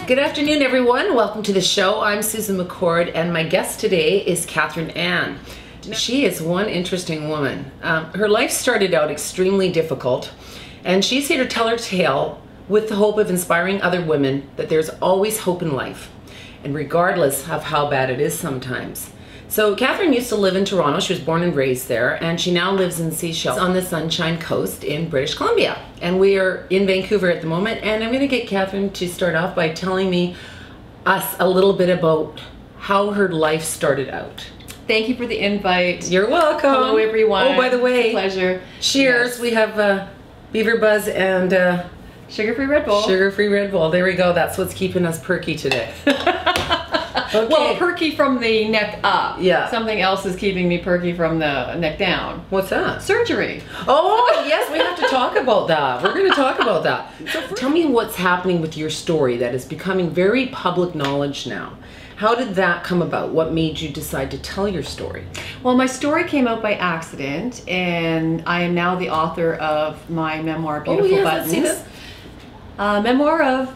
Good afternoon, everyone. Welcome to the show. I'm Susan McCord, and my guest today is Cathrine Ann. She is one interesting woman. Her life started out extremely difficult, and she's here to tell her tale with the hope of inspiring other women that there's always hope in life, and regardless of how bad it is sometimes. So Cathrine used to live in Toronto. She was born and raised there, and she now lives in Seychelles on the Sunshine Coast in British Columbia. And we are in Vancouver at the moment, and I'm going to get Cathrine to start off by telling us a little bit about how her life started out. Thank you for the invite. You're welcome. Hello, everyone. Oh, by the way, it's a pleasure. Cheers. Yes. We have Beaver Buzz and sugar-free Red Bull. Sugar-free Red Bull. There we go. That's what's keeping us perky today. Okay. Well, perky from the neck up. Yeah. Something else is keeping me perky from the neck down. What's that? Surgery. Oh, yes, we have to talk about that. We're going to talk about that. So tell me what's happening with your story that is becoming very public knowledge now. How did that come about? What made you decide to tell your story? Well, my story came out by accident, and I am now the author of my memoir, Beautiful Buttons. Let's see this. Memoir of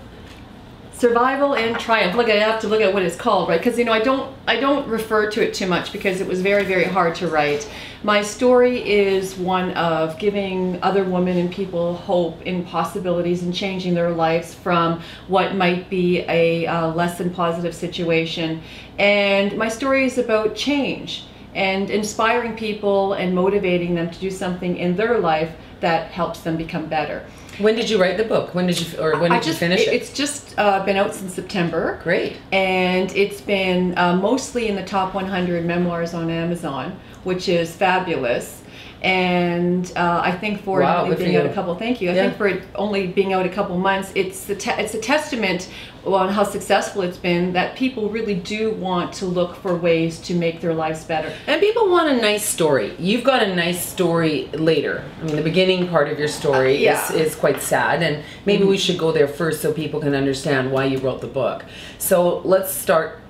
survival and triumph. Look, I have to look at what it's called, right? Because I don't refer to it too much because it was very, very hard to write. My story is one of giving other women and people hope in possibilities and changing their lives from what might be a less than positive situation. And my story is about change and inspiring people and motivating them to do something in their life that helps them become better. When did you write the book? When did you finish it? It's just been out since September. Great. And it's been mostly in the top 100 memoirs on Amazon, which is fabulous. And I think for it only being out a couple, thank you. I think for it only being out a couple months, it's a testament on how successful it's been, that people really do want to look for ways to make their lives better. And people want a nice story. You've got a nice story later. I mean, the beginning part of your story is quite sad, and maybe we should go there first so people can understand why you wrote the book. So let's start.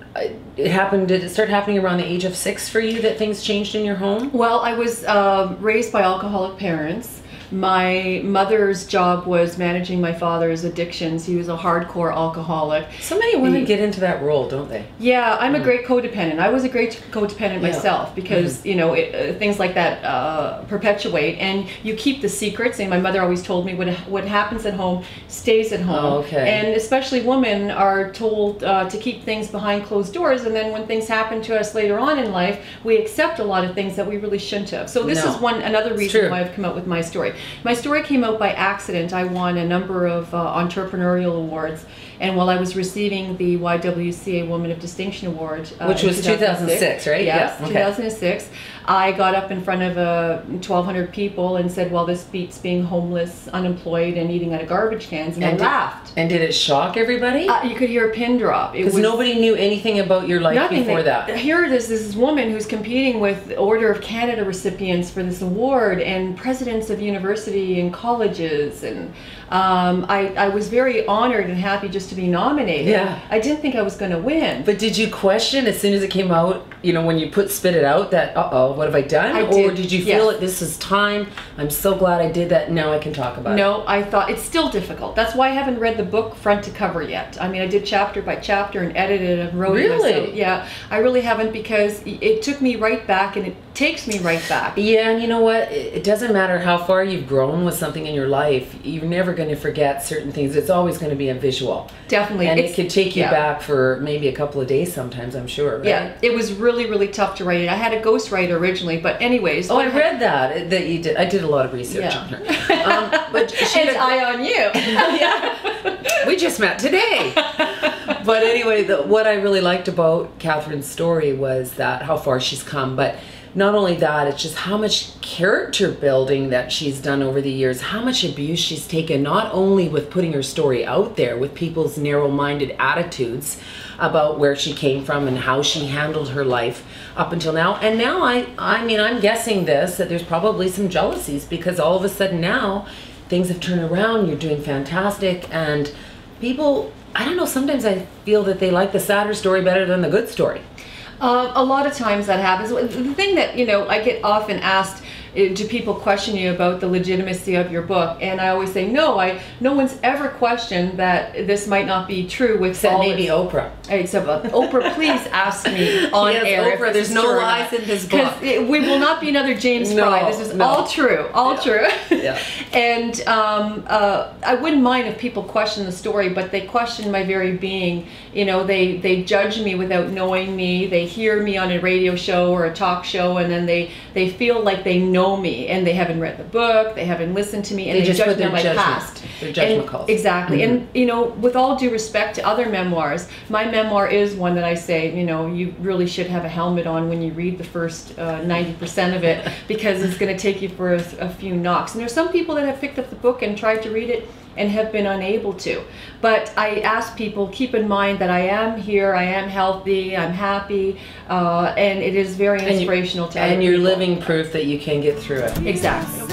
Did it start happening around the age of 6 for you that things changed in your home? Well, I was raised by alcoholic parents. My mother's job was managing my father's addictions. He was a hardcore alcoholic. So many women get into that role, don't they? Yeah, I'm a great codependent. I was a great codependent myself because, things like that perpetuate, and you keep the secrets. And my mother always told me what happens at home stays at home. Oh, okay. And especially women are told to keep things behind closed doors, and then when things happen to us later on in life, we accept a lot of things that we really shouldn't have. So this is another reason why I've come up with my story. My story came out by accident. I won a number of entrepreneurial awards, and while I was receiving the YWCA Woman of Distinction Award, which was 2006, right? Yes, yeah. 2006. I got up in front of 1,200 people and said, well, this beats being homeless, unemployed, and eating out of garbage cans, and I laughed. And did it shock everybody? You could hear a pin drop. Because nobody knew anything about your life before that. Here it is, this woman who's competing with Order of Canada recipients for this award and presidents of university and colleges, and I was very honored and happy just to be nominated. Yeah. I didn't think I was going to win. But did you question as soon as it came out, when you spit it out, that, uh-oh, what have I done? Or did you feel it, this is time, I'm so glad I did that, now I can talk about it? No, I thought it's still difficult. That's why I haven't read the book front to cover yet. I mean, I did chapter by chapter and edited and wrote it myself. Yeah, I really haven't, because it took me right back, and it takes me right back. Yeah, and you know what? It doesn't matter how far you've grown with something in your life, you're never going to forget certain things. It's always going to be a visual. Definitely. And it could take you back for maybe a couple of days sometimes, I'm sure, right? Yeah, it was really, really tough to write it. I had a ghostwriter originally, but anyways. Oh, I read that you did. I did a lot of research on her. But she and eye on you. Yeah. We just met today. But anyway, what I really liked about Cathrine's story was that how far she's come, but not only that, it's just how much character building that she's done over the years, how much abuse she's taken, not only with putting her story out there with people's narrow-minded attitudes about where she came from and how she handled her life up until now. And now, I mean, I'm guessing that there's probably some jealousies, because all of a sudden now things have turned around, you're doing fantastic, and people, I don't know, sometimes I feel that they like the sadder story better than the good story. A lot of times that happens. The thing that, I get often asked, do people question you about the legitimacy of your book? And I always say, no one's ever questioned that this might not be true with Except maybe Oprah. Except Oprah, please ask me on air. Oprah, there's no lies in this book. We will not be another James Fry. This is all true, true. Yeah. And I wouldn't mind if people question the story, but they question my very being. You know, they judge me without knowing me. They hear me on a radio show or a talk show, and then they feel like they know me, and they haven't read the book, they haven't listened to me, and they just judge me on my past. Their judgment calls. Exactly. And you know, with all due respect to other memoirs, my memoir is one that I say, you know, you really should have a helmet on when you read the first 90% of it, because it's going to take you for a few knocks. And there's some people that have picked up the book and tried to read it and have been unable to. But I ask people, keep in mind that I am here, I am healthy, I'm happy, and it is very inspirational to other people. And you're living proof that you can get through it. Exactly.